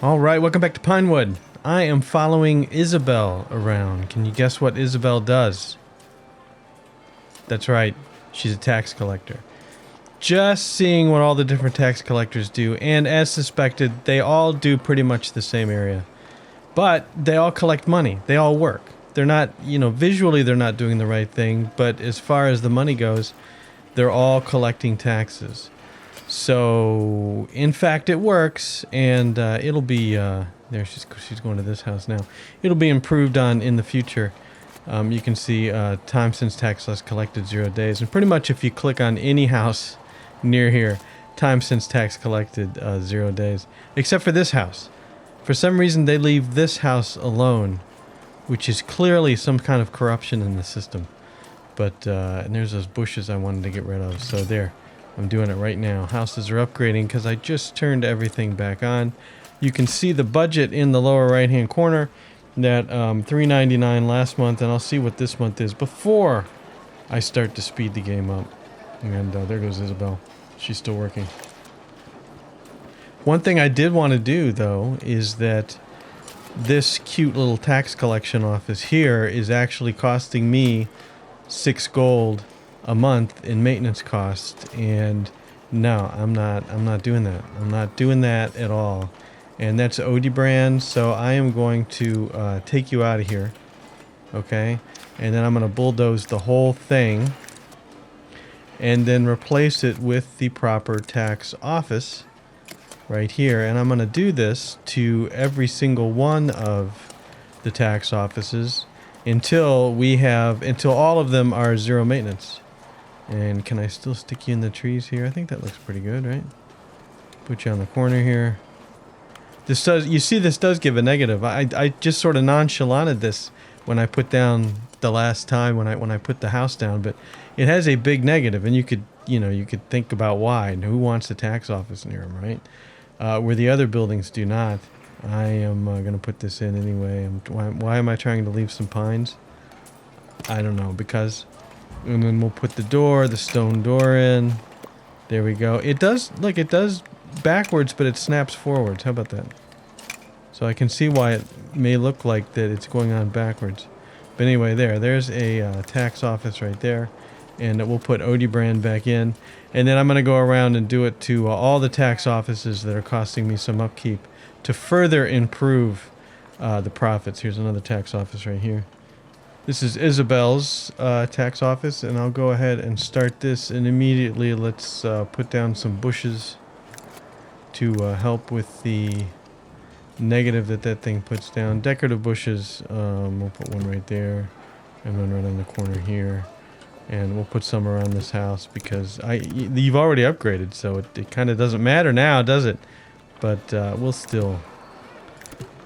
Alright, welcome back to Pinewood. I am following Isabel around. Can you guess what Isabel does? That's right, she's a tax collector. Just seeing what all the different tax collectors do, and as suspected, they all do pretty much the same area. But they all collect money. They all work. They're not, visually they're not doing the right thing, but as far as the money goes, they're all collecting taxes. So, in fact, it works, and it'll be, there, she's going to this house now. It'll be improved on in the future. You can see time since tax loss collected 0 days. And pretty much if you click on any house near here, time since tax collected 0 days. Except for this house. For some reason, they leave this house alone, which is clearly some kind of corruption in the system. But, and there's those bushes I wanted to get rid of, so there. I'm doing it right now. Houses are upgrading because I just turned everything back on. You can see the budget in the lower right hand corner. That $3.99 last month, and I'll see what this month is before I start to speed the game up. And there goes Isabel. She's still working. One thing I did want to do, though, is that this cute little tax collection office here is actually costing me 6 gold a month in maintenance cost, and no, I'm not doing that. I'm not doing that at all. And that's Odie brand, so I am going to take you out of here, okay? And then I'm going to bulldoze the whole thing and then replace it with the proper tax office right here. And I'm going to do this to every single one of the tax offices until all of them are 0 maintenance. And can I still stick you in the trees here? I think that looks pretty good, right? Put you on the corner here. This does give a negative. I just sort of nonchalanted this when I put down the last time when I put the house down, but it has a big negative, and you could think about why. And who wants a tax office near them, right? Where the other buildings do not. I am going to put this in anyway. Why am I trying to leave some pines? I don't know, because. And then we'll put the stone door in. There we go. It does backwards, but it snaps forwards. How about that? So I can see why it may look like that it's going on backwards. But anyway, there's a tax office right there. And we'll put Odie brand back in. And then I'm going to go around and do it to all the tax offices that are costing me some upkeep to further improve the profits. Here's another tax office right here. This is Isabel's tax office, and I'll go ahead and start this, and immediately let's put down some bushes to help with the negative that thing puts down. Decorative bushes, we'll put one right there, and one right on the corner here, and we'll put some around this house because you've already upgraded, so it kind of doesn't matter now, does it? But we'll still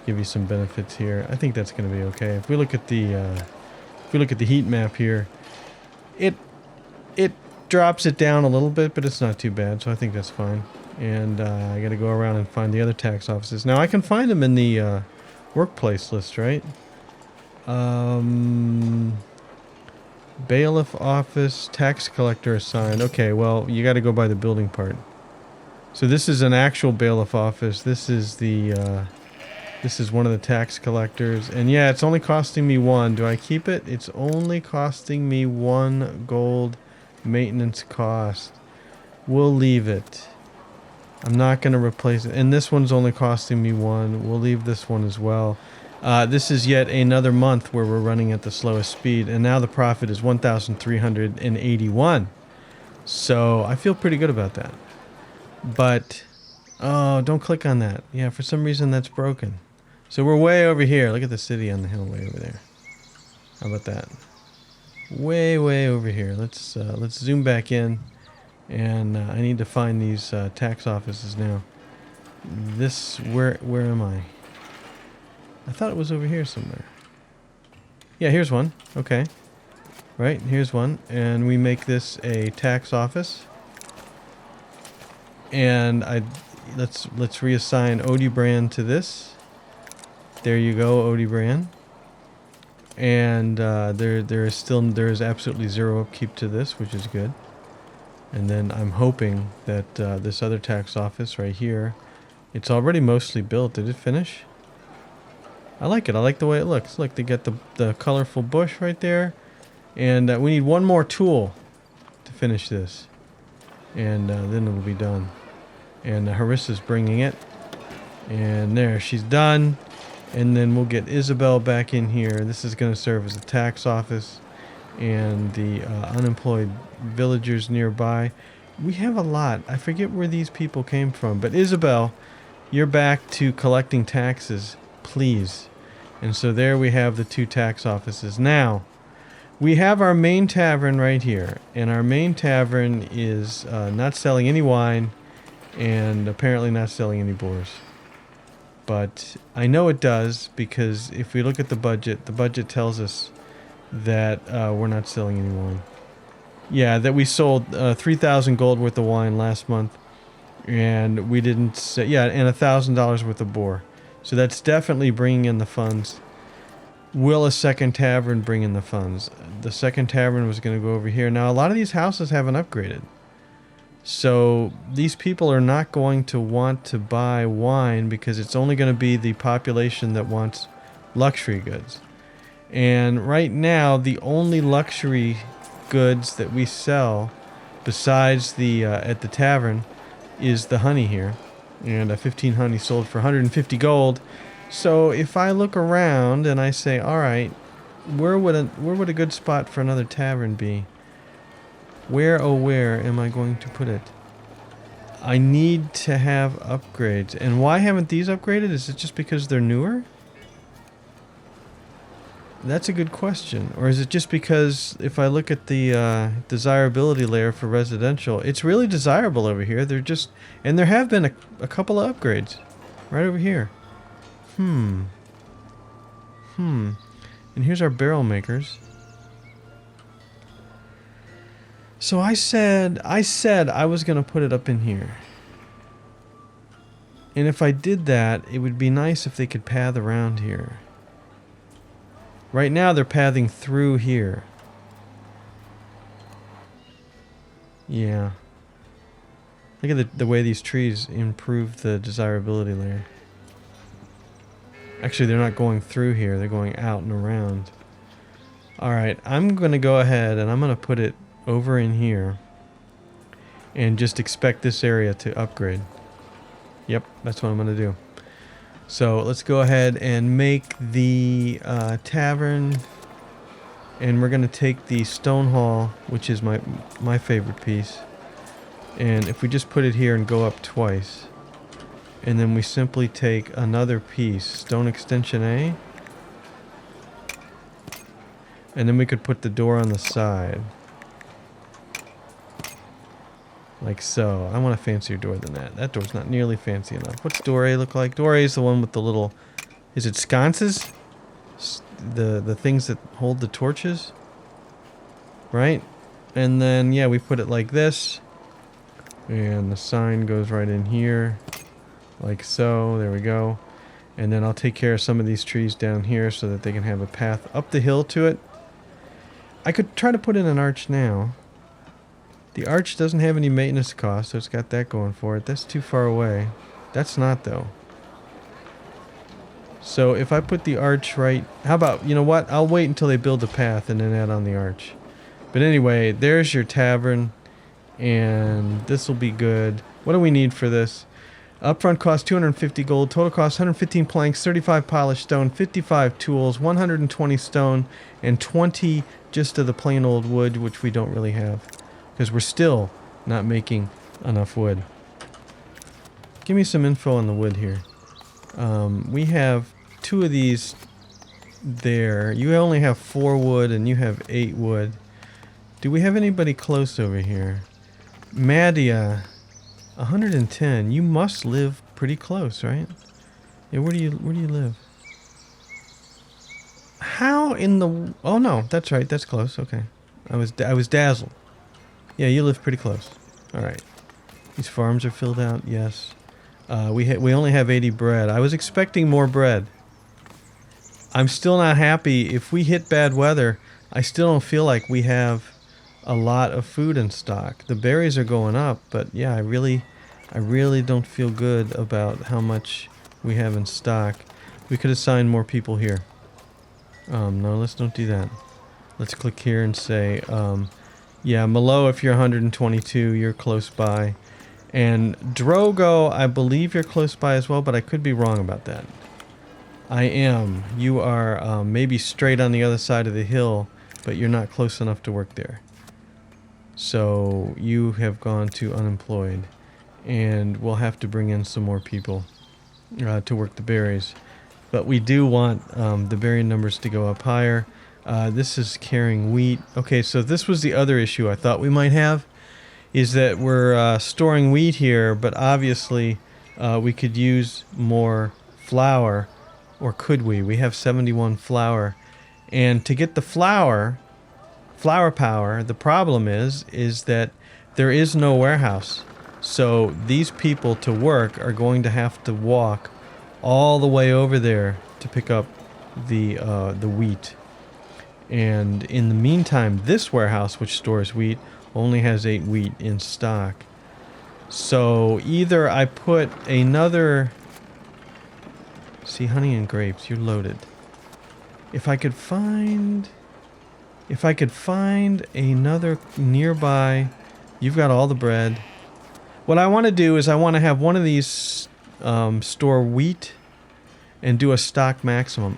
give you some benefits here. I think that's going to be okay. If we look at the heat map here, it drops it down a little bit, but it's not too bad, so I think that's fine. And I got to go around and find the other tax offices. Now I can find them in the workplace list, right? Bailiff office, tax collector assigned. Okay, well, you got to go by the building part. So this is an actual bailiff office. This is one of the tax collectors. And yeah, it's only costing me 1. Do I keep it? It's only costing me 1 gold maintenance cost. We'll leave it. I'm not going to replace it. And this one's only costing me 1. We'll leave this one as well. This is yet another month where we're running at the slowest speed. And now the profit is 1,381. So I feel pretty good about that. But, oh, don't click on that. Yeah, for some reason that's broken. So we're way over here. Look at the city on the hill way over there. How about that? Way over here. Let's zoom back in, and I need to find these tax offices now. Where am I? I thought it was over here somewhere. Yeah, here's one. Okay. Right, here's one, and we make this a tax office. And let's reassign Odie brand to this. There you go, Odie brand. And there is absolutely 0 upkeep to this, which is good. And then I'm hoping that this other tax office right here It's already mostly built. Did it finish? I like it. I like the way it looks. Look, they get the colorful bush right there. And we need one more tool to finish this. And then it'll be done. And Harissa's bringing it. And there, she's done. And then we'll get Isabel back in here. This is going to serve as a tax office. And the unemployed villagers nearby. We have a lot. I forget where these people came from. But Isabel, you're back to collecting taxes, please. And so there we have the 2 tax offices. Now, we have our main tavern right here. And our main tavern is not selling any wine and apparently not selling any boars. But I know it does because if we look at the budget tells us that we're not selling any wine. Yeah, that we sold 3,000 gold worth of wine last month. And we didn't say, yeah, and $1,000 worth of boar. So that's definitely bringing in the funds. Will a second tavern bring in the funds? The second tavern was going to go over here. Now, a lot of these houses haven't upgraded. So these people are not going to want to buy wine because it's only going to be the population that wants luxury goods. And right now, the only luxury goods that we sell besides the at the tavern is the honey here. And 15 honey sold for 150 gold. So if I look around and I say, all right, where would a good spot for another tavern be? Where, oh where am I going to put it? I need to have upgrades. And why haven't these upgraded? Is it just because they're newer? That's a good question. Or is it just because if I look at the desirability layer for residential, it's really desirable over here. They're just... And there have been a couple of upgrades. Right over here. And here's our barrel makers. So I said I was going to put it up in here. And if I did that, it would be nice if they could path around here. Right now they're pathing through here. Yeah. Look at the way these trees improve the desirability layer. Actually, they're not going through here. They're going out and around. Alright, I'm going to go ahead and I'm going to put it over in here and just expect this area to upgrade. Yep, that's what I'm going to do. So let's go ahead and make the tavern, and we're going to take the stone hall, which is my favorite piece, and if we just put it here and go up twice, and then we simply take another piece, stone extension A, and then we could put the door on the side. Like so. I want a fancier door than that. That door's not nearly fancy enough. What's door A look like? Door A is the one with the little... Is it sconces? The things that hold the torches? Right? And then, yeah, we put it like this. And the sign goes right in here. Like so. There we go. And then I'll take care of some of these trees down here so that they can have a path up the hill to it. I could try to put in an arch now. The arch doesn't have any maintenance cost, so it's got that going for it. That's too far away. That's not, though. So if I put the arch right... How about, you know what? I'll wait until they build the path and then add on the arch. But anyway, there's your tavern. And this will be good. What do we need for this? Upfront cost 250 gold. Total cost 115 planks, 35 polished stone, 55 tools, 120 stone, and 20 just of the plain old wood, which we don't really have. Because we're still not making enough wood. Give me some info on the wood here. We have 2 of these there. You only have 4 wood and you have 8 wood. Do we have anybody close over here? Madia, 110. You must live pretty close, right? Yeah, where do you live? How in the... Oh no, that's right. That's close. Okay. I was dazzled. Yeah, you live pretty close. All right. These farms are filled out. Yes. We only have 80 bread. I was expecting more bread. I'm still not happy. If we hit bad weather, I still don't feel like we have a lot of food in stock. The berries are going up, but yeah, I really I really don't feel good about how much we have in stock. We could assign more people here. No, let's don't do that. Let's click here and say, yeah, Malo, if you're 122, you're close by. And Drogo, I believe you're close by as well, but I could be wrong about that. I am. You are maybe straight on the other side of the hill, but you're not close enough to work there. So you have gone to unemployed. And we'll have to bring in some more people to work the berries. But we do want the berry numbers to go up higher. This is carrying wheat. Okay, so this was the other issue I thought we might have, is that we're storing wheat here, but obviously we could use more flour, or could we? We have 71 flour. And to get the flour power, the problem is that there is no warehouse. So these people to work are going to have to walk all the way over there to pick up the wheat. And in the meantime, this warehouse, which stores wheat, only has 8 wheat in stock. So either I put another... See, honey and grapes, you're loaded. If I could find another nearby... You've got all the bread. What I want to do is I want to have one of these store wheat and do a stock maximum.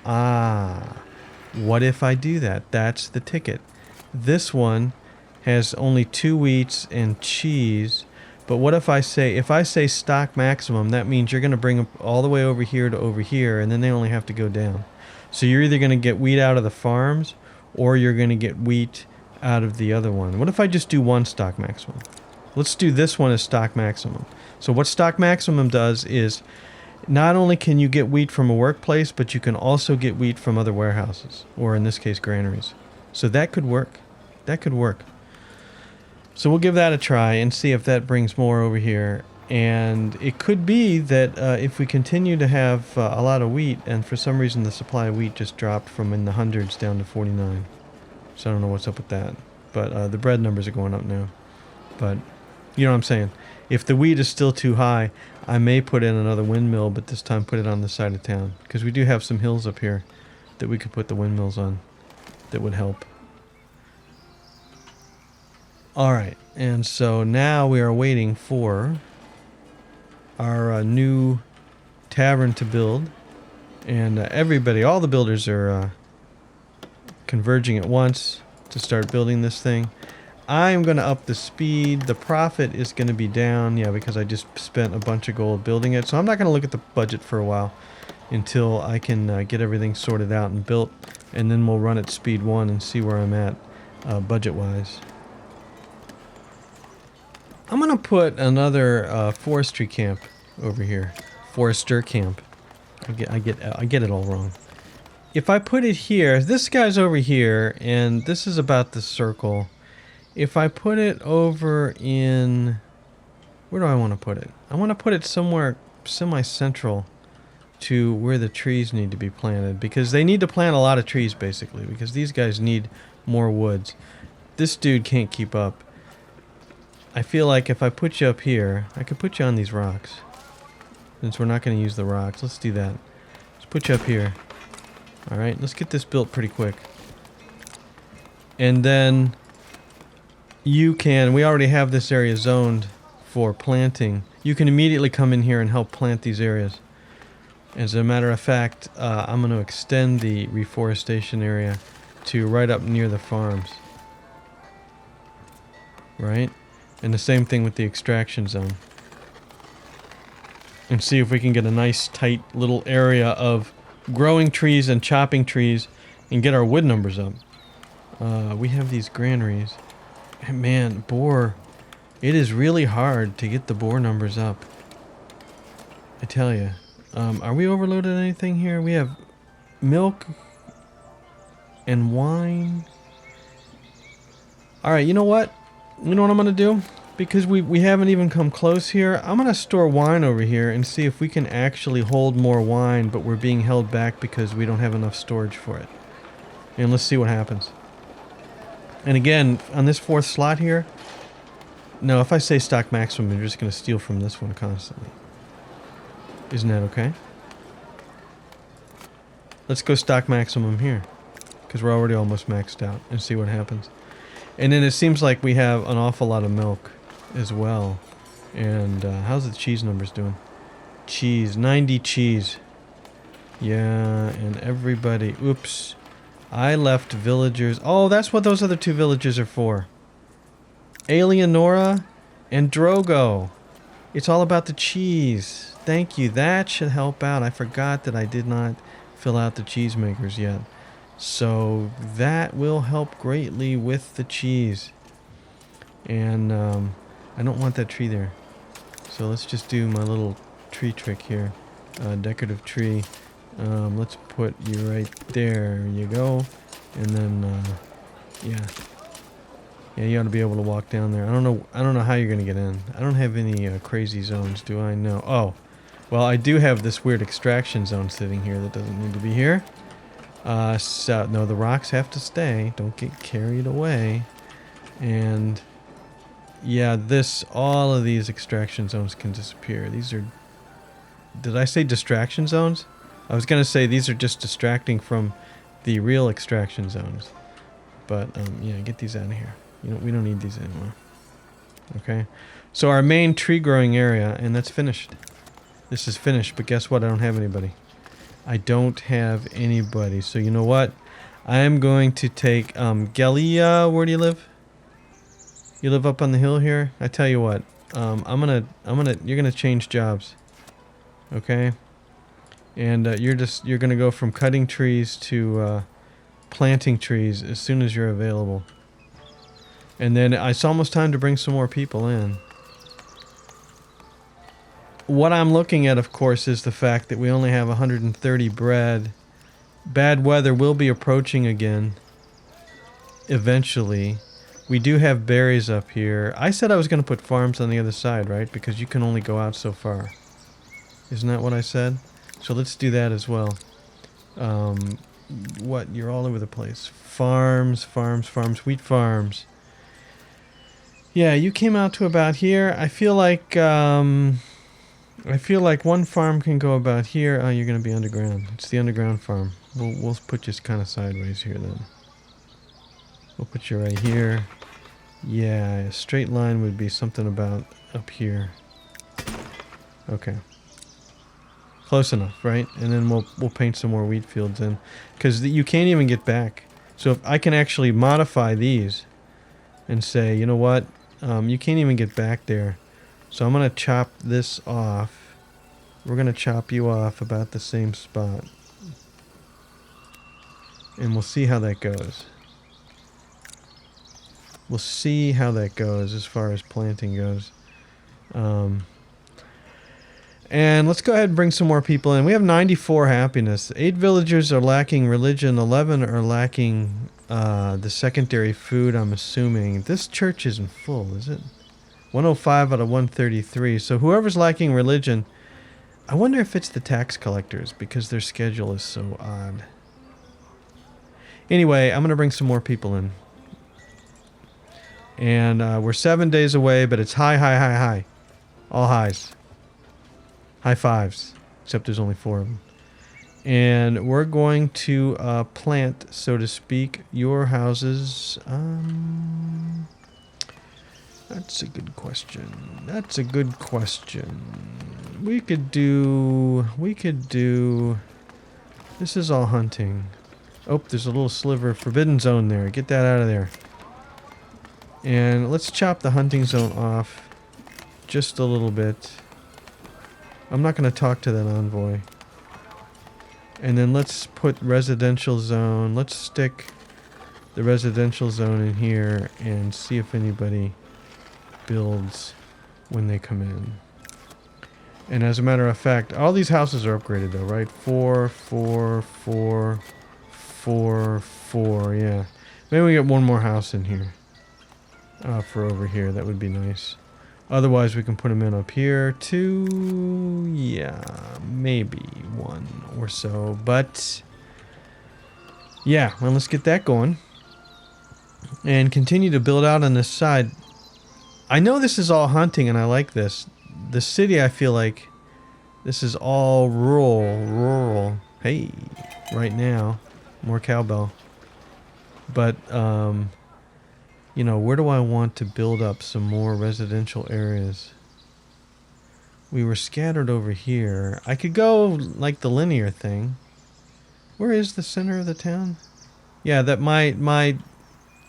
What if I do that? That's the ticket. This one has only 2 wheats and cheese. But what if I say stock maximum, that means you're going to bring them all the way over here, and then they only have to go down. So you're either going to get wheat out of the farms, or you're going to get wheat out of the other one. What if I just do one stock maximum? Let's do this one as stock maximum. So what stock maximum does is not only can you get wheat from a workplace, but you can also get wheat from other warehouses, or in this case, granaries. So that could work. That could work. So we'll give that a try and see if that brings more over here. And it could be that if we continue to have a lot of wheat, and for some reason the supply of wheat just dropped from in the hundreds down to 49. So I don't know what's up with that. But the bread numbers are going up now. But you know what I'm saying? If the wheat is still too high, I may put in another windmill, but this time put it on the side of town. Because we do have some hills up here that we could put the windmills on that would help. Alright, and so now we are waiting for our new tavern to build. And everybody, all the builders are converging at once to start building this thing. I'm going to up the speed. The profit is going to be down, yeah, because I just spent a bunch of gold building it. So I'm not going to look at the budget for a while until I can get everything sorted out and built. And then we'll run at speed 1 and see where I'm at budget-wise. I'm going to put another forestry camp over here. Forester Camp. I get it all wrong. If I put it here, this guy's over here, and this is about the circle. If I put it over in... Where do I want to put it? I want to put it somewhere semi-central to where the trees need to be planted. Because they need to plant a lot of trees, basically. Because these guys need more woods. This dude can't keep up. I feel like if I put you up here, I could put you on these rocks. Since we're not going to use the rocks, let's do that. Let's put you up here. Alright, let's get this built pretty quick. And then you can, we already have this area zoned for planting. You can immediately come in here and help plant these areas. As a matter of fact, I'm going to extend the reforestation area to right up near the farms. Right? And the same thing with the extraction zone. And see if we can get a nice tight little area of growing trees and chopping trees and get our wood numbers up. We have these granaries. And man, boar. It is really hard to get the boar numbers up. I tell you. Are we overloaded anything here? We have milk and wine. Alright, you know what? You know what I'm going to do? Because we haven't even come close here, I'm going to store wine over here and see if we can actually hold more wine, but we're being held back because we don't have enough storage for it. And let's see what happens. And again, on this 4th slot here, No, if I say stock maximum, you're just going to steal from this one constantly. Isn't that okay? Let's go stock maximum here. Because we're already almost maxed out. And see what happens. And then it seems like we have an awful lot of milk as well. And how's the cheese numbers doing? Cheese. 90 cheese. Yeah, and everybody... Oops. I left villagers... Oh, that's what those other two villages are for. Alienora and Drogo. It's all about the cheese. Thank you. That should help out. I forgot that I did not fill out the cheesemakers yet. So that will help greatly with the cheese. And I don't want that tree there. So let's just do my little tree trick here. Decorative tree. Let's put you right there. You go. And then, yeah. Yeah, you ought to be able to walk down there. I don't know how you're going to get in. I don't have any crazy zones, do I? No. Oh. Well, I do have this weird extraction zone sitting here that doesn't need to be here. So, no, the rocks have to stay. Don't get carried away. And, yeah, all of these extraction zones can disappear. These are... Did I say distraction zones? I was going to say these are just distracting from the real extraction zones. But, yeah, get these out of here. We don't need these anymore. Okay? So our main tree growing area, and that's finished. This is finished, but guess what? I don't have anybody. I don't have anybody. So you know what? I am going to take Gelia. Where do you live? You live up on the hill here? I tell you what. you're gonna change jobs. Okay? And you're gonna go from cutting trees to planting trees as soon as you're available. And then it's almost time to bring some more people in. What I'm looking at, of course, is the fact that we only have 130 bread. Bad weather will be approaching again. Eventually. We do have berries up here. I said I was going to put farms on the other side, right? Because you can only go out so far. Isn't that what I said? So let's do that as well. What? You're all over the place. Farms, wheat farms. Yeah, you came out to about here. I feel like one farm can go about here. Oh, you're going to be underground. It's the underground farm. We'll put you kind of sideways here then. We'll put you right here. Yeah, a straight line would be something about up here. Okay. Close enough, right? And then we'll paint some more wheat fields in. Because you can't even get back. So if I can actually modify these and say, you know what? You can't even get back there. So I'm going to chop this off. We're going to chop you off about the same spot. And we'll see how that goes. We'll see how that goes as far as planting goes. And let's go ahead and bring some more people in. We have 94 happiness. 8 villagers are lacking religion. 11 are lacking the secondary food, I'm assuming. This church isn't full, is it? 105 out of 133. So whoever's lacking religion, I wonder if it's the tax collectors because their schedule is so odd. Anyway, I'm going to bring some more people in. And we're 7 days away, but it's high. All highs. High fives. Except there's only 4 of them. And we're going to plant, so to speak, your houses. That's a good question. We could do... This is all hunting. Oh, there's a little sliver of forbidden zone there. Get that out of there. And let's chop the hunting zone off just a little bit. I'm not going to talk to that envoy. And then let's put residential zone. Let's stick the residential zone in here and see if anybody builds when they come in. And as a matter of fact, all these houses are upgraded though, right? 4, 4, 4, 4, 4, yeah. Maybe we get one more house in here. For over here, that would be nice. Otherwise, we can put them in up here. 2, yeah, maybe 1 or so. But, yeah, well, let's get that going. And continue to build out on this side. I know this is all hunting, and I like this. The city, I feel like this is all rural. Hey, right now, more cowbell. But, you know, where do I want to build up some more residential areas? We were scattered over here. I could go like the linear thing. Where is the center of the town? Yeah, that my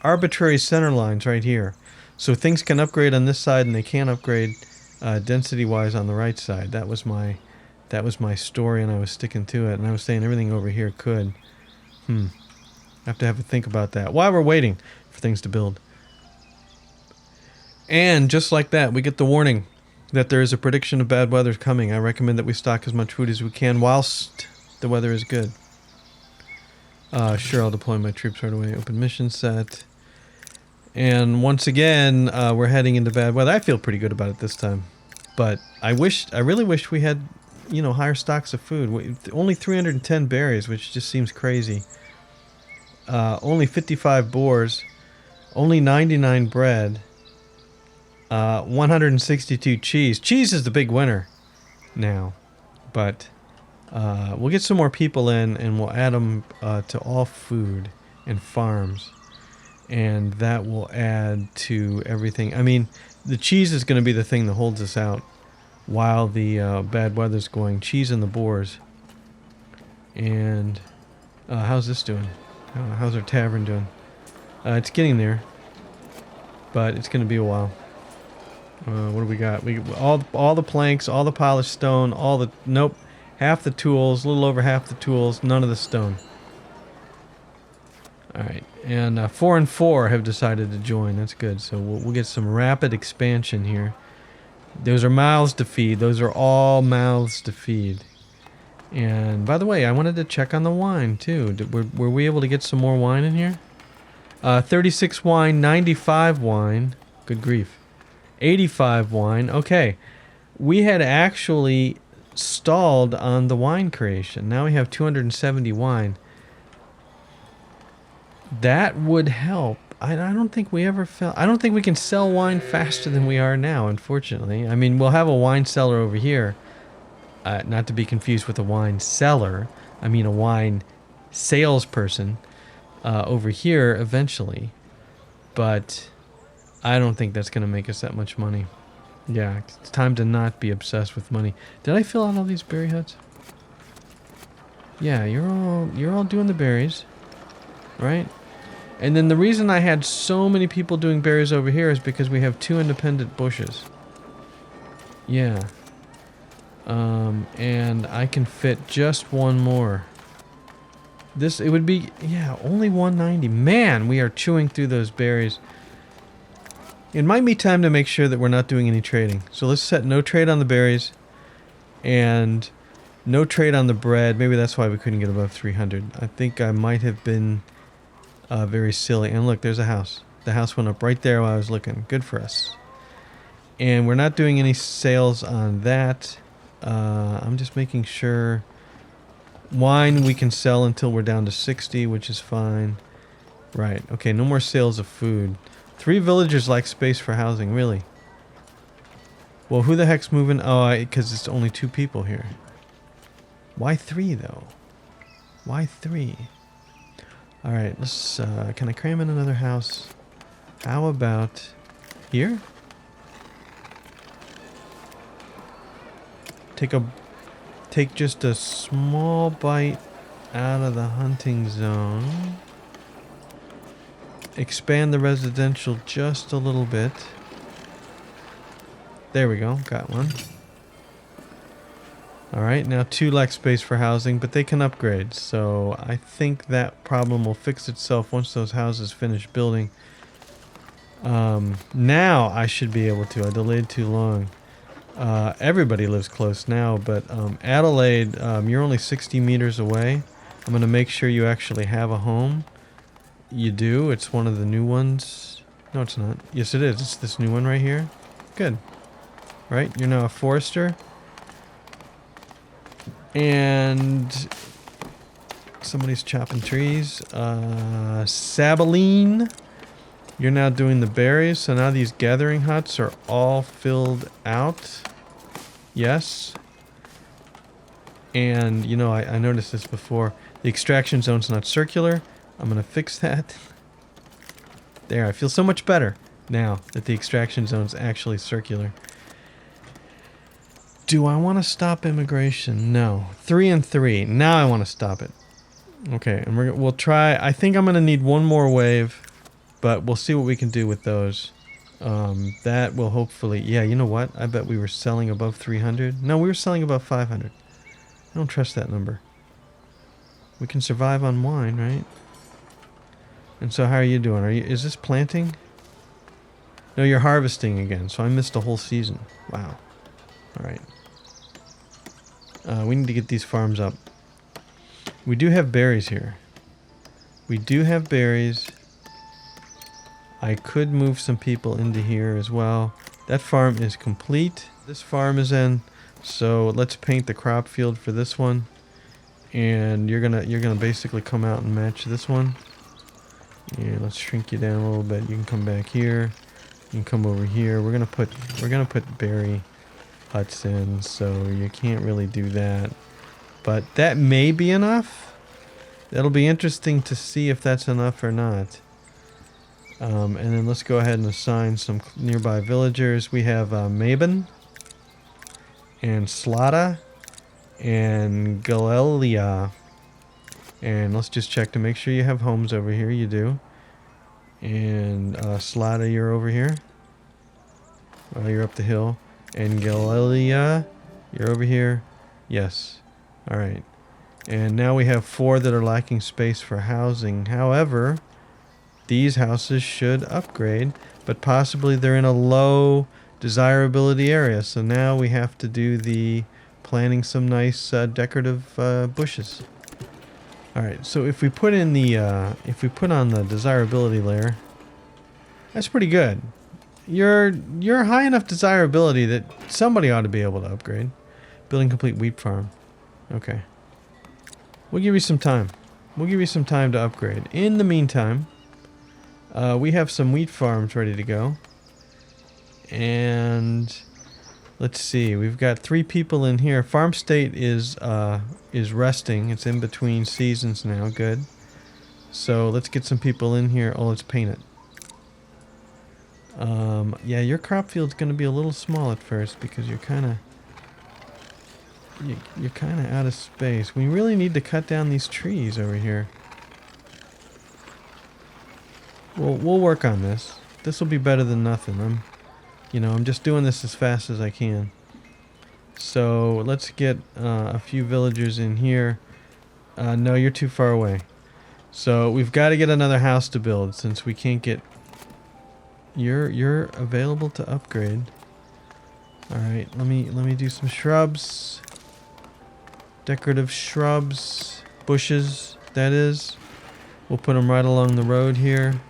arbitrary center line's right here. So things can upgrade on this side and they can't upgrade density-wise on the right side. That was my story, and I was sticking to it. And I was saying everything over here could. I have to think about that while we're waiting for things to build. And just like that, we get the warning that there is a prediction of bad weather coming. I recommend that we stock as much food as we can whilst the weather is good. Sure, I'll deploy my troops right away. Open mission set. And once again, we're heading into bad weather. I feel pretty good about it this time. But I really wish we had, you know, higher stocks of food. Only 310 berries, which just seems crazy. Only 55 boars. Only 99 bread. 162 cheese. Cheese is the big winner now. But we'll get some more people in, and we'll add them to all food and farms. And that will add to everything. I mean, the cheese is going to be the thing that holds us out while the bad weather's going. Cheese and the boars. And how's this doing? How's our tavern doing? It's getting there. But it's going to be a while. What do we got? All the planks, all the polished stone, nope, half the tools, a little over half the tools, none of the stone. All right, and 4 and 4 have decided to join. That's good. So we'll get some rapid expansion here. Those are mouths to feed. Those are all mouths to feed. And by the way, I wanted to check on the wine too. Were we able to get some more wine in here? 36 wine, 95 wine. Good grief. 85 wine. Okay. We had actually stalled on the wine creation. Now we have 270 wine. That would help. I don't think we ever felt... I don't think we can sell wine faster than we are now, unfortunately. I mean, we'll have a wine cellar over here. Not to be confused with a wine cellar. I mean a wine salesperson over here eventually. But I don't think that's going to make us that much money. Yeah, it's time to not be obsessed with money. Did I fill out all these berry huts? Yeah, you're all doing the berries, right? And then the reason I had so many people doing berries over here is because we have 2 independent bushes. Yeah. And I can fit just one more. It would be, yeah, only 190. Man, we are chewing through those berries. It might be time to make sure that we're not doing any trading. So let's set no trade on the berries and no trade on the bread. Maybe that's why we couldn't get above 300. I think I might have been very silly. And look, there's a house. The house went up right there while I was looking. Good for us. And we're not doing any sales on that. I'm just making sure. Wine we can sell until we're down to 60, which is fine. Right. Okay, no more sales of food. 3 villagers like space for housing, really. Well, who the heck's moving? Oh, because it's only 2 people here. Why 3, though? Why 3? All right, let's... can I cram in another house? How about here? Take just a small bite out of the hunting zone. Expand the residential just a little bit. There we go, got one. Alright, now 2 lack space for housing, but they can upgrade. So I think that problem will fix itself once those houses finish building. Now I should be able to. I delayed too long. Everybody lives close now, but Adelaide, you're only 60 meters away. I'm going to make sure you actually have a home. You do. It's one of the new ones. No, it's not. Yes, it is. It's this new one right here. Good. Right? You're now a forester. And somebody's chopping trees. Sabaline, You're now doing the berries, so now these gathering huts are all filled out. Yes. And, you know, I noticed this before. The extraction zone's not circular. I'm going to fix that. There, I feel so much better now that the extraction zone's actually circular. Do I want to stop immigration? No. 3 and 3. Now I want to stop it. Okay, and we'll try. I think I'm going to need one more wave. But we'll see what we can do with those. That will hopefully... Yeah, you know what? I bet we were selling above 300. No, we were selling above 500. I don't trust that number. We can survive on wine, right? And so how are you doing? Is this planting? No, you're harvesting again. So I missed a whole season. Wow. All right. We need to get these farms up. We do have berries here. We do have berries. I could move some people into here as well. That farm is complete. This farm is in. So let's paint the crop field for this one. And you're gonna basically come out and match this one. Yeah, let's shrink you down a little bit. You can come back here. You can come over here. We're gonna put berry huts in, so you can't really do that. But that may be enough. That'll be interesting to see if that's enough or not. And then let's go ahead and assign some nearby villagers. We have Mabon and Slada and Galelia. And let's just check to make sure you have homes over here. You do. And Slada, you're over here. Well, you're up the hill. And Galelia, you're over here. Yes. All right. And now we have 4 that are lacking space for housing. However... these houses should upgrade, but possibly they're in a low desirability area. So now we have to do the planting some nice decorative bushes. All right. So if we put in the on the desirability layer, that's pretty good. You're high enough desirability that somebody ought to be able to upgrade. Building complete wheat farm. Okay. We'll give you some time. We'll give you some time to upgrade. In the meantime. We have some wheat farms ready to go. And let's see. We've got 3 people in here. Farm state is resting. It's in between seasons now. Good. So let's get some people in here. Oh, let's paint it. Yeah, your crop field's going to be a little small at first because you're kind of out of space. We really need to cut down these trees over here. We'll work on this. This will be better than nothing. I'm just doing this as fast as I can. So let's get a few villagers in here. No, you're too far away. So we've got to get another house to build since we can't get. You're available to upgrade. All right, let me do some shrubs. Decorative shrubs, bushes. That is. We'll put them right along the road here.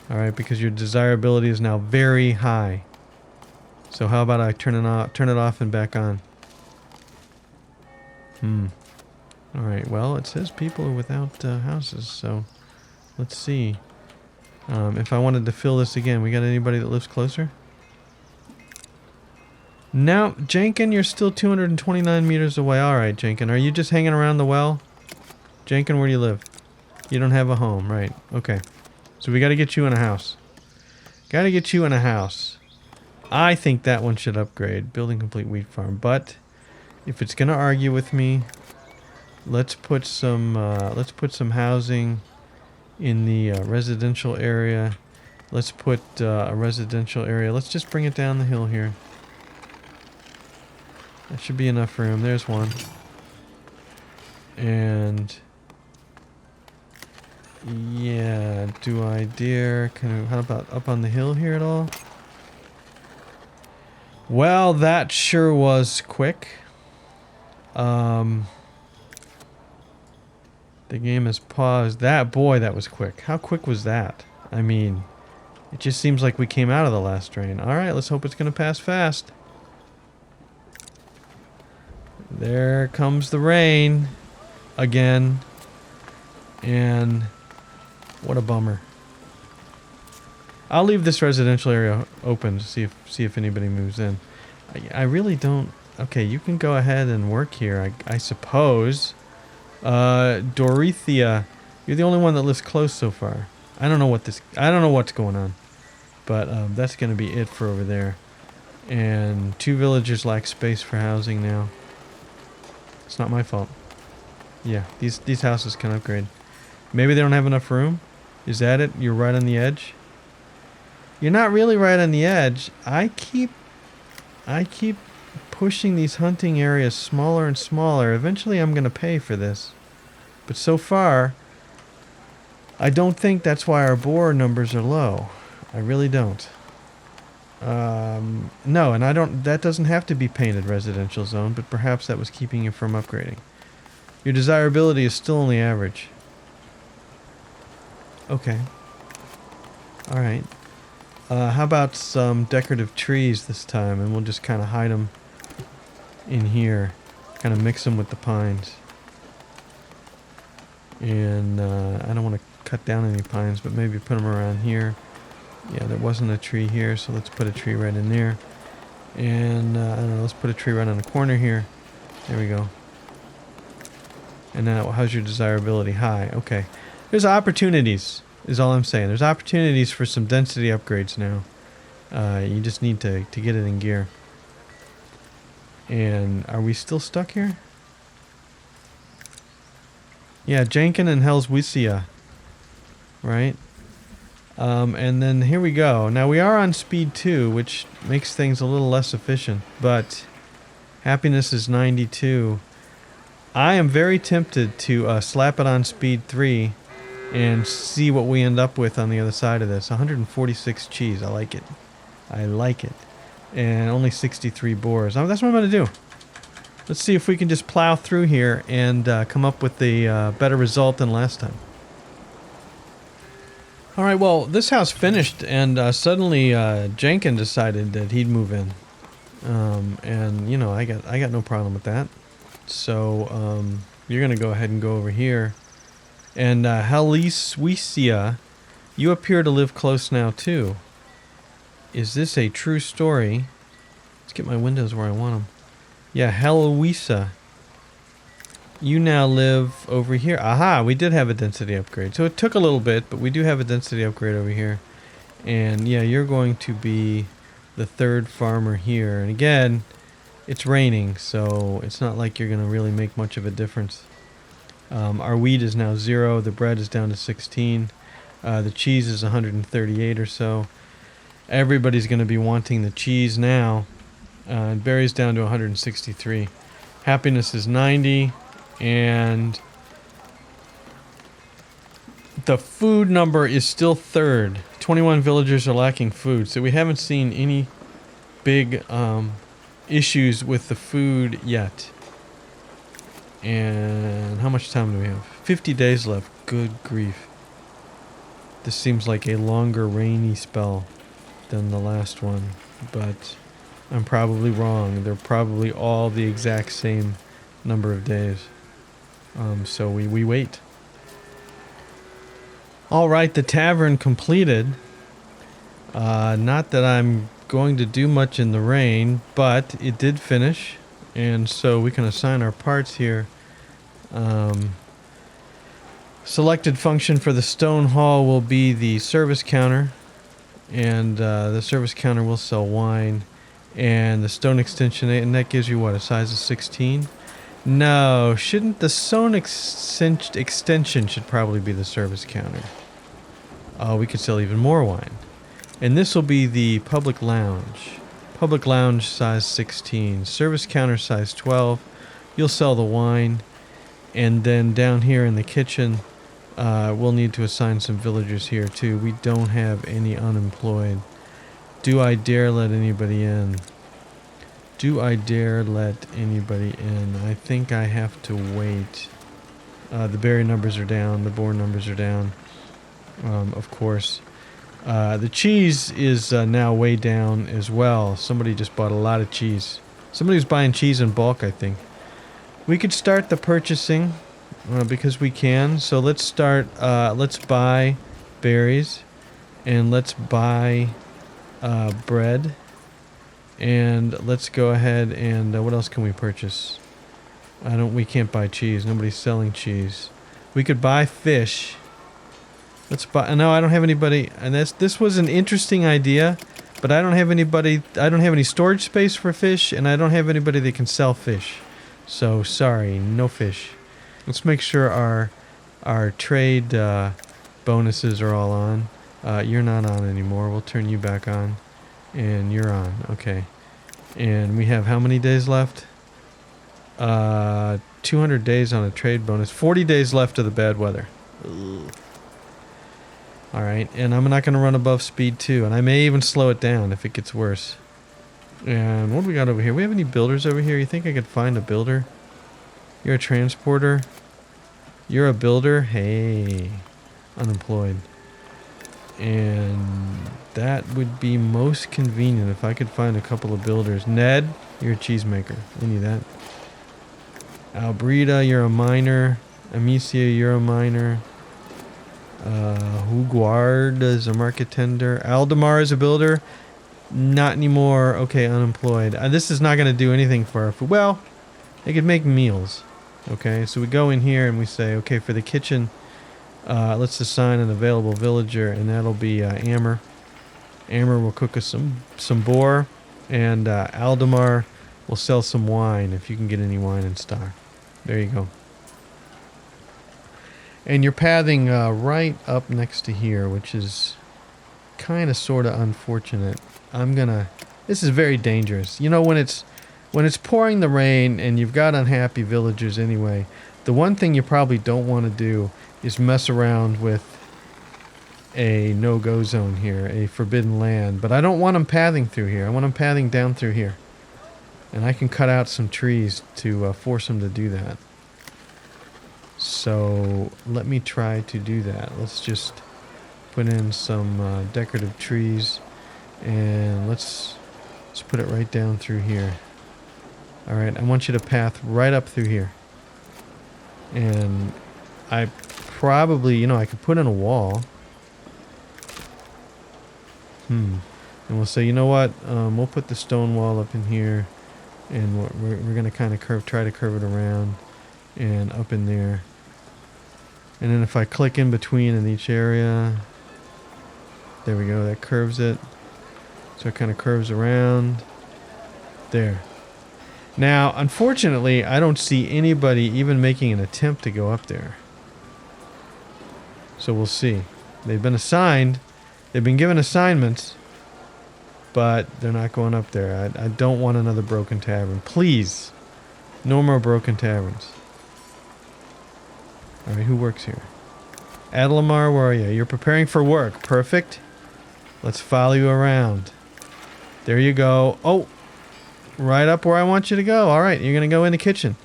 Alright, because your desirability is now very high. So how about I turn it off and back on? Alright, well, it says people are without houses, so let's see. If I wanted to fill this again, we got anybody that lives closer? No, Jenkin, you're still 229 meters away. Alright, Jenkin, are you just hanging around the well? Jenkin, where do you live? You don't have a home, right. Okay. So we got to get you in a house. Got to get you in a house. I think that one should upgrade. Building complete wheat farm. But if it's going to argue with me, let's put some housing in the residential area. Let's put a residential area. Let's just bring it down the hill here. That should be enough room. There's one. And yeah, do I dare? How about up on the hill here at all? Well, that sure was quick. The game has paused. That was quick. How quick was that? I mean, it just seems like we came out of the last drain. All right, let's hope it's going to pass fast. There comes the rain again. And what a bummer. I'll leave this residential area open to see if anybody moves in. I really don't. Okay, you can go ahead and work here, I suppose. Dorothea, you're the only one that lives close so far. I don't know what's going on, but that's going to be it for over there. And 2 villagers lack space for housing now. It's not my fault. Yeah, these houses can upgrade. Maybe they don't have enough room. Is that it? You're right on the edge. You're not really right on the edge. I keep pushing these hunting areas smaller and smaller. Eventually I'm going to pay for this. But so far, I don't think that's why our boar numbers are low. I really don't. No, and that doesn't have to be painted residential zone, but perhaps that was keeping you from upgrading. Your desirability is still only average. Okay. Alright. How about some decorative trees this time, and we'll just kind of hide them in here. Kind of mix them with the pines. And I don't want to cut down any pines, but maybe put them around here. Yeah, there wasn't a tree here, so let's put a tree right in there. And I don't know, let's put a tree right on the corner here. There we go. And now, how's your desirability? High. Okay. There's opportunities, is all I'm saying. There's opportunities for some density upgrades now. You just need to get it in gear. And are we still stuck here? Yeah, Jankin and Helvetia. Right? And then here we go. Now we are on speed 2, which makes things a little less efficient, but happiness is 92. I am very tempted to slap it on speed 3 and see what we end up with on the other side of this. 146 cheese. I like it. I like it. And only 63 boars. That's what I'm going to do. Let's see if we can just plow through here and come up with a better result than last time. Alright, well, this house finished, and suddenly Jenkin decided that he'd move in. And, you know, I got no problem with that. So, you're going to go ahead and go over here. And Helvetia, you appear to live close now, too. Is this a true story? Let's get my windows where I want them. Yeah, Helvetia. You now live over here. Aha, we did have a density upgrade. So it took a little bit, but we do have a density upgrade over here. And yeah, you're going to be the 3rd farmer here. And again, it's raining, so it's not like you're going to really make much of a difference. Our wheat is now 0. The bread is down to 16. The cheese is 138 or so. Everybody's going to be wanting the cheese now. Berries down to 163. Happiness is 90. And the food number is still 3rd. 21 villagers are lacking food, so we haven't seen any big issues with the food yet. And how much time do we have? 50 days left. Good grief. This seems like a longer rainy spell than the last one, but I'm probably wrong. They're probably all the exact same number of days. So we wait. Alright, the tavern completed. Not that I'm going to do much in the rain, but it did finish. And so we can assign our parts here. Selected function for the stone hall will be the service counter. And the service counter will sell wine. And the stone extension, and that gives you what, a size of 16? No, shouldn't the stone extension should probably be the service counter. We could sell even more wine. And this will be the public lounge. Public lounge size 16. Service counter size 12. You'll sell the wine. And then down here in the kitchen, we'll need to assign some villagers here too. We don't have any unemployed. Do I dare let anybody in? Do I dare let anybody in? I think I have to wait. The berry numbers are down. The boar numbers are down. Of course. The cheese is now way down as well. Somebody just bought a lot of cheese. Somebody's buying cheese in bulk, I think. We could start the purchasing because we can. So let's start. Let's buy berries. And let's buy bread. And let's go ahead and what else can we purchase? We can't buy cheese. Nobody's selling cheese. We could buy fish. Let's buy. No, I don't have anybody. And this was an interesting idea, but I don't have anybody. I don't have any storage space for fish, and I don't have anybody that can sell fish. So sorry, no fish. Let's make sure our trade bonuses are all on. You're not on anymore. We'll turn you back on, and you're on. Okay. And we have how many days left? 200 days on a trade bonus. 40 days left of the bad weather. Ugh. All right, and I'm not going to run above speed 2, and I may even slow it down if it gets worse. And what do we got over here? We have any builders over here? You think I could find a builder? You're a transporter. You're a builder. Hey, unemployed. And that would be most convenient if I could find a couple of builders. Ned, you're a cheesemaker. We need that. Albrita, you're a miner. Amicia, you're a miner. Huguard is a market tender. Aldemar is a builder. Not anymore. Okay, unemployed. This is not going to do anything for our food. Well, they could make meals. Okay, so we go in here and we say, okay, for the kitchen, let's assign an available villager, and that'll be Amber. Amber will cook us some boar, and Aldemar will sell some wine if you can get any wine in stock. There you go. And you're pathing right up next to here, which is kind of sort of unfortunate. This is very dangerous. You know, when it's pouring the rain and you've got unhappy villagers anyway, the one thing you probably don't want to do is mess around with a no-go zone here, a forbidden land. But I don't want them pathing through here. I want them pathing down through here. And I can cut out some trees to force them to do that. So let me try to do that. Let's just put in some decorative trees, and let's put it right down through here. All right, I want you to path right up through here. And I probably, I could put in a wall. And we'll say, you know what? We'll put the stone wall up in here, and we're going to kind of try to curve it around and up in there. And then if I click in between in each area, there we go, that curves it. So it kind of curves around there. Now, unfortunately, I don't see anybody even making an attempt to go up there. So we'll see. They've been assigned, they've been given assignments, but they're not going up there. I don't want another broken tavern. Please, no more broken taverns. All right, who works here? Adelamar, where are you? You're preparing for work. Perfect. Let's follow you around. There you go. Oh, right up where I want you to go. All right, you're going to go in the kitchen.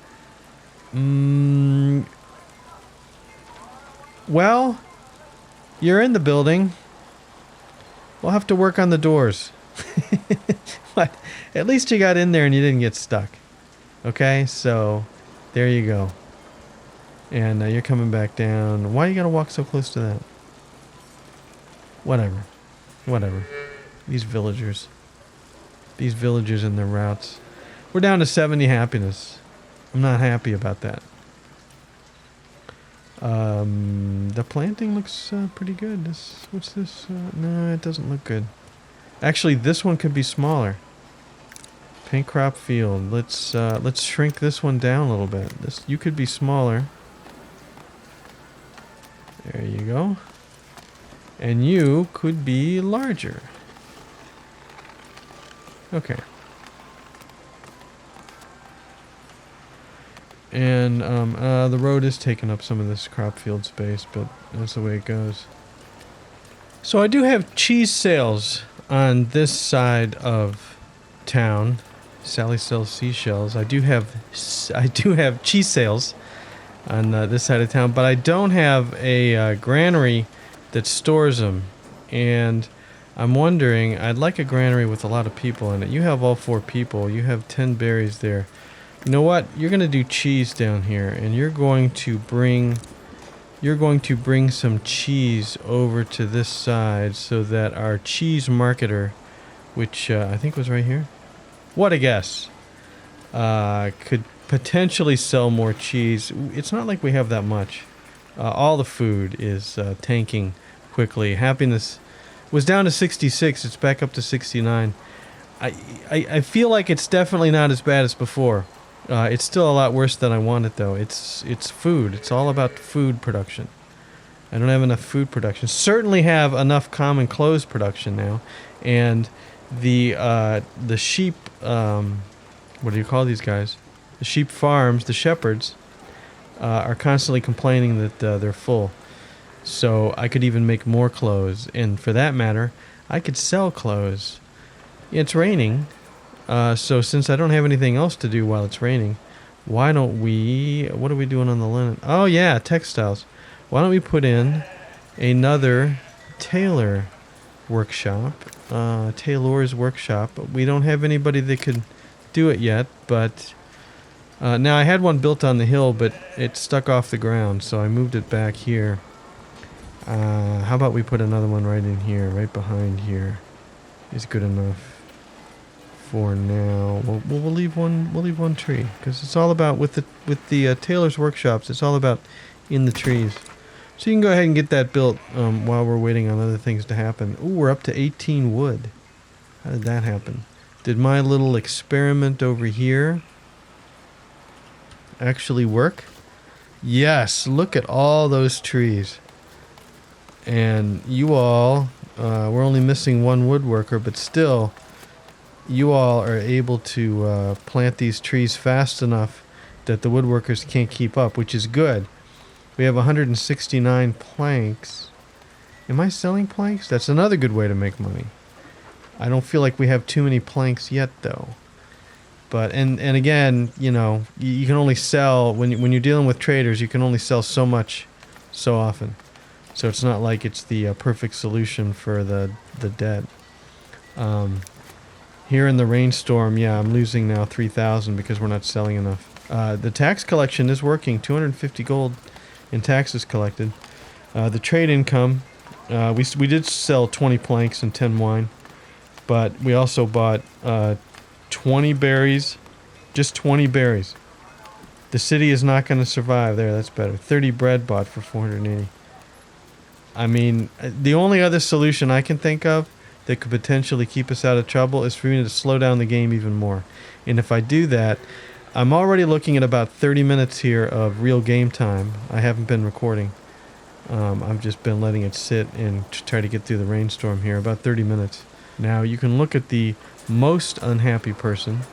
Well, you're in the building. We'll have to work on the doors. But at least you got in there and you didn't get stuck. Okay, so there you go. And you're coming back down. Why you gotta walk so close to that? Whatever. These villagers and their routes. We're down to 70 happiness. I'm not happy about that. The planting looks pretty good. What's this? No, it doesn't look good. Actually, this one could be smaller. Pink crop field. Let's shrink this one down a little bit. You could be smaller. There you go. And you could be larger. Okay. And the road is taking up some of this crop field space, but that's the way it goes. So I do have cheese sales on this side of town. Sally sells seashells. I do have cheese sales on this side of town, but I don't have a granary that stores them. And I'm wondering, I'd like a granary with a lot of people in it. You have all 4 people. You have 10 berries there. You know what? You're going to do cheese down here, and you're going to bring you're going to bring some cheese over to this side so that our cheese marketer, which I think was right here, what a guess, could potentially sell more cheese. It's not like we have that much. All the food is tanking quickly. Happiness was down to 66. It's back up to 69. I feel like it's definitely not as bad as before. It's still a lot worse than I want it, though. It's food. It's all about food production. I don't have enough food production. Certainly have enough common clothes production now, and the sheep. What do you call these guys? The sheep farms, the shepherds, are constantly complaining that they're full. So I could even make more clothes, and for that matter, I could sell clothes. It's raining. So since I don't have anything else to do while it's raining, why don't we... What are we doing on the linen? Oh yeah, textiles. Why don't we put in another tailor workshop? Tailor's workshop. We don't have anybody that could do it yet, but... now I had one built on the hill, but it stuck off the ground, so I moved it back here. How about we put another one right in here, right behind here? Is good enough. For now, we'll leave one. We'll leave one tree because it's all about with the tailor's workshops. It's all about in the trees. So you can go ahead and get that built while we're waiting on other things to happen. Ooh, we're up to 18 wood. How did that happen? Did my little experiment over here actually work? Yes. Look at all those trees. And you all, we're only missing one woodworker, but still. You all are able to plant these trees fast enough that the woodworkers can't keep up, which is good. We have 169 planks. Am I selling planks? That's another good way to make money. I don't feel like we have too many planks yet, though. But and again, you know, you can only sell when you're dealing with traders. You can only sell so much, so often. So it's not like it's the perfect solution for the dead. Here in the rainstorm, yeah, I'm losing now 3,000 because we're not selling enough. The tax collection is working. 250 gold in taxes collected. The trade income, we did sell 20 planks and 10 wine, but we also bought 20 berries, just 20 berries. The city is not going to survive there. That's better. 30 bread bought for 480. I mean, the only other solution I can think of that could potentially keep us out of trouble is for me to slow down the game even more. And if I do that, I'm already looking at about 30 minutes here of real game time. I haven't been recording. I've just been letting it sit and try to get through the rainstorm here. About 30 minutes. Now, you can look at the most unhappy person.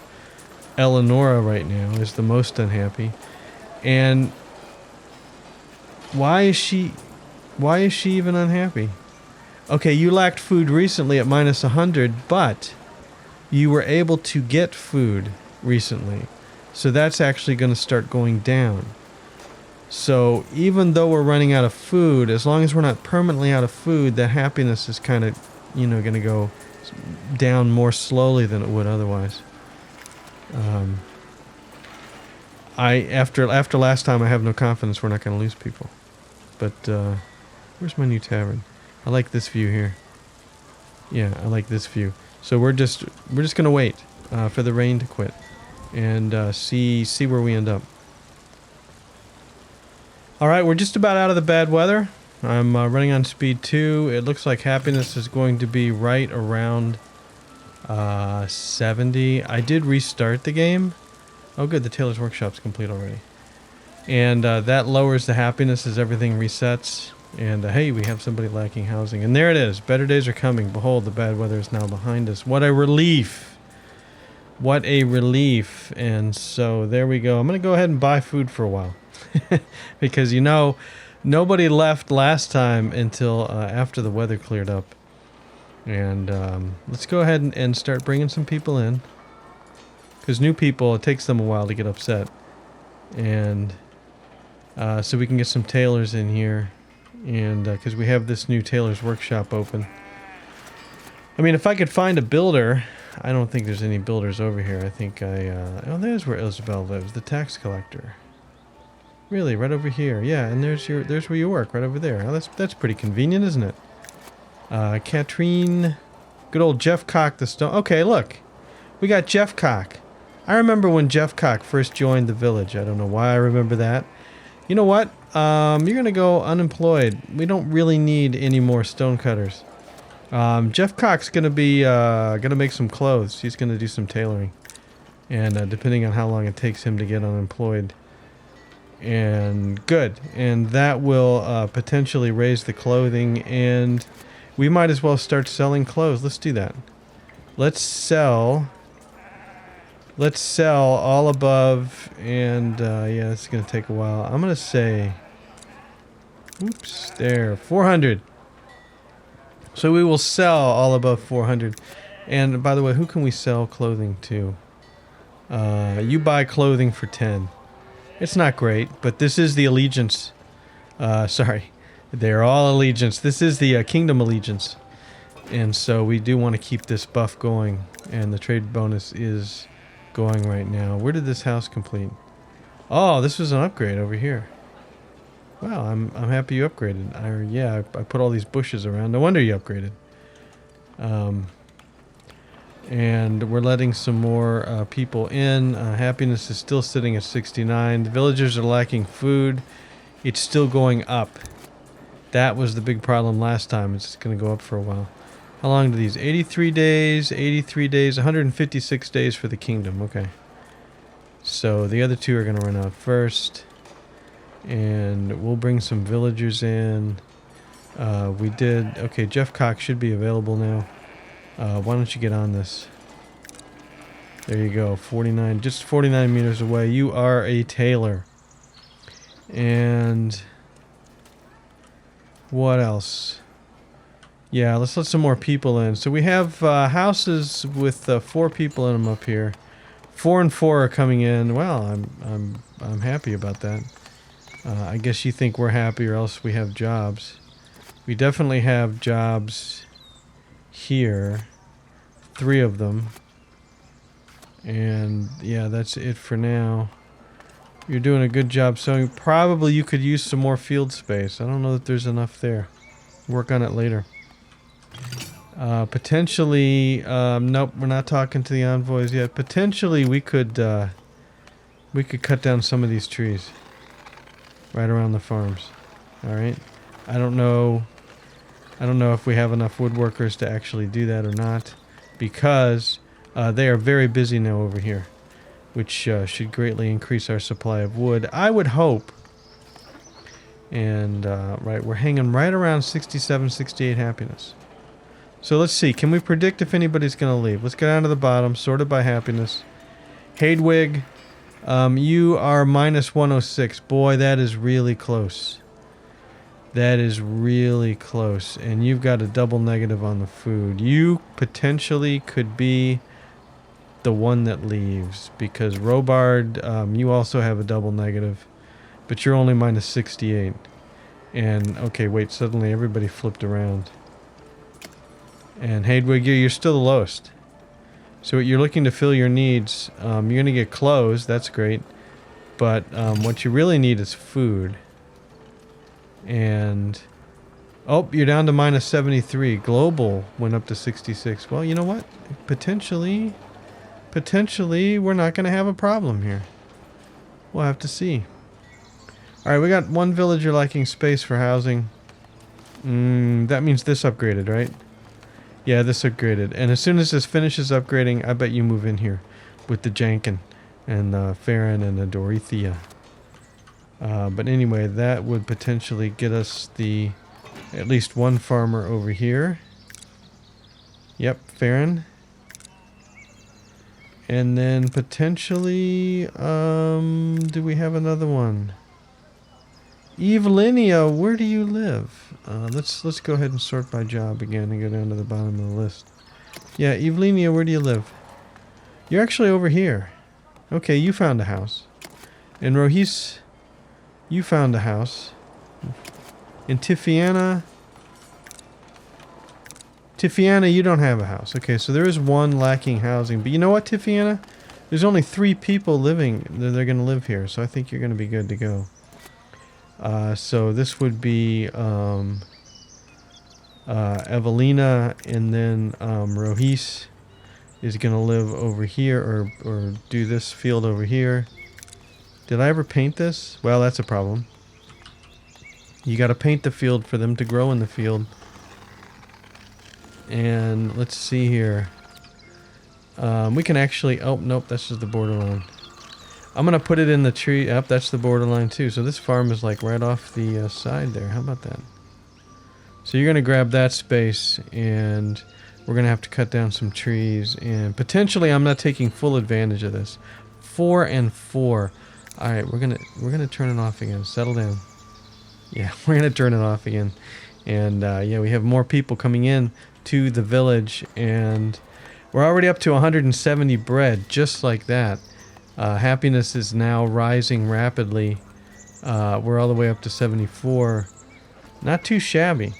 Eleonora right now is the most unhappy. And why is she even unhappy? Okay, you lacked food recently at minus 100, but you were able to get food recently. So that's actually going to start going down. So even though we're running out of food, as long as we're not permanently out of food, that happiness is kind of, going to go down more slowly than it would otherwise. After last time, I have no confidence we're not going to lose people. But where's my new tavern? I like this view here. Yeah, I like this view. So we're just gonna wait for the rain to quit and see where we end up. All right, we're just about out of the bad weather. I'm running on speed 2. It looks like happiness is going to be right around 70. I did restart the game. Oh, good. The tailor's workshop's complete already, and that lowers the happiness as everything resets. And hey, we have somebody lacking housing. And there it is. Better days are coming. Behold, the bad weather is now behind us. What a relief. What a relief. And so there we go. I'm going to go ahead and buy food for a while. Because, nobody left last time until after the weather cleared up. And let's go ahead and start bringing some people in. Because new people, it takes them a while to get upset. And so we can get some tailors in here. And because we have this new tailor's workshop open. I mean, if I could find a builder, I don't think there's any builders over here. I think oh, there's where Isabel lives, the tax collector. Really, right over here. Yeah, and there's where you work, right over there. Oh, that's pretty convenient, isn't it? Katrine, good old Jeff Cock the Stone. Okay, look, we got Jeff Cock. I remember when Jeff Cock first joined the village. I don't know why I remember that. You know what? You're gonna go unemployed. We don't really need any more stonecutters. Jeff Cock's gonna be gonna make some clothes. He's gonna do some tailoring, and depending on how long it takes him to get unemployed. And good, and that will potentially raise the clothing, and we might as well start selling clothes. Let's do that. Let's sell all above, and yeah, it's gonna take a while. I'm gonna say, oops, there, 400. So we will sell all above 400. And by the way, who can we sell clothing to? You buy clothing for 10. It's not great, but this is the allegiance. Sorry, they're all allegiance. This is the kingdom allegiance. And so we do want to keep this buff going. And the trade bonus is going right now. Where did this house complete? Oh, this was an upgrade over here. Wow, I'm happy you upgraded. I put all these bushes around. No wonder you upgraded. And we're letting some more people in. Happiness is still sitting at 69. The villagers are lacking food. It's still going up. That was the big problem last time. It's going to go up for a while. How long do these? 83 days, 83 days, 156 days for the kingdom. Okay. So the other two are going to run out first. And we'll bring some villagers in. Okay, Jeff Cox should be available now. Why don't you get on this? There you go, 49, just 49 meters away. You are a tailor. And what else? Yeah, let's let some more people in. So we have houses with 4 people in them up here. 4 and 4 are coming in. Well, I'm happy about that. I guess you think we're happy, or else we have jobs. We definitely have jobs here. 3 of them. And yeah, that's it for now. You're doing a good job sewing. Probably you could use some more field space. I don't know that there's enough there. Work on it later. Potentially, nope, we're not talking to the envoys yet. Potentially we could cut down some of these trees right around the farms. All right. I don't know if we have enough woodworkers to actually do that or not, because they are very busy now over here, which should greatly increase our supply of wood, I would hope. And right, we're hanging right around 67, 68 happiness. So let's see, can we predict if anybody's going to leave? Let's go down to the bottom, sorted by happiness. Hadwig, you are minus 106. Boy, that is really close. That is really close. And you've got a double negative on the food. You potentially could be the one that leaves, because Robard, you also have a double negative, but you're only minus 68. And okay, wait, suddenly everybody flipped around. And Hadwig, you're still the lowest. So you're looking to fill your needs. You're going to get clothes, that's great. But what you really need is food. And oh, you're down to minus 73. Global went up to 66. Well, you know what? Potentially we're not going to have a problem here. We'll have to see. All right, we got 1 villager lacking space for housing. That means this upgraded, right? Yeah, this upgraded. And as soon as this finishes upgrading, I bet you move in here with the Jankin and Farron and the Dorothea. But anyway, that would potentially get us at least 1 farmer over here. Yep, Farron. And then potentially, do we have another one? Evelinia, where do you live? Let's go ahead and sort by job again and go down to the bottom of the list. Yeah, Evelinia, where do you live? You're actually over here. Okay, you found a house. And Rohis, you found a house. And Tifiana, you don't have a house. Okay, so there is 1 lacking housing. But you know what, Tifiana? There's only 3 people living. They're going to live here, so I think you're going to be good to go. So this would be Evelina, and then Rohis is going to live over here, or do this field over here. Did I ever paint this? Well, that's a problem. You got to paint the field for them to grow in the field. And let's see here. We can actually... Oh, nope, that's just the borderline. I'm going to put it in the tree. Yep, that's the borderline too. So this farm is like right off the side there. How about that? So you're going to grab that space, and we're going to have to cut down some trees. And potentially, I'm not taking full advantage of this. 4 and 4. All right, we're gonna turn it off again. Settle down. Yeah, we're gonna turn it off again. And yeah, we have more people coming in to the village, and we're already up to 170 bread, just like that. Happiness is now rising rapidly. We're all the way up to 74. Not too shabby.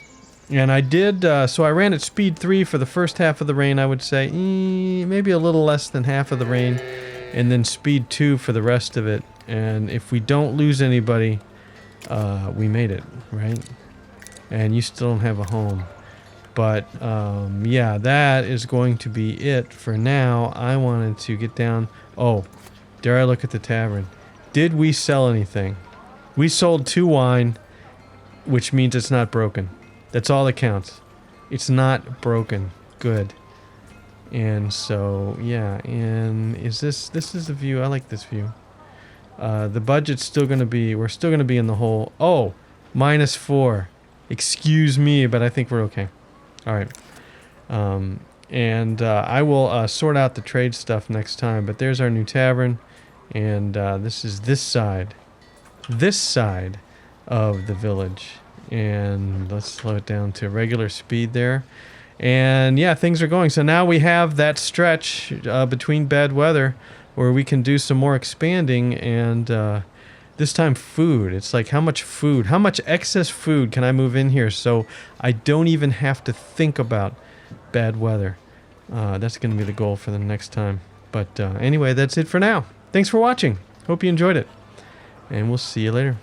And I did, so I ran at speed 3 for the first half of the rain, I would say. Maybe a little less than half of the rain. And then speed 2 for the rest of it. And if we don't lose anybody, we made it, right? And you still don't have a home. But, yeah, that is going to be it for now. I wanted to get down... Oh, dare I look at the tavern? Did we sell anything? We sold 2 wine, which means it's not broken. That's all that counts. It's not broken. Good. And so, yeah, and this is the view. I like this view. The budget's still going to be... We're still going to be in the hole. Oh, -4. Excuse me, but I think we're okay. All right. And I will sort out the trade stuff next time. But there's our new tavern. And this is this side of the village. And let's slow it down to regular speed there. And yeah, things are going. So now we have that stretch between bad weather where we can do some more expanding. And this time food. It's like how much food, how much excess food can I move in here so I don't even have to think about bad weather. That's going to be the goal for the next time. But anyway, that's it for now. Thanks for watching. Hope you enjoyed it. And we'll see you later.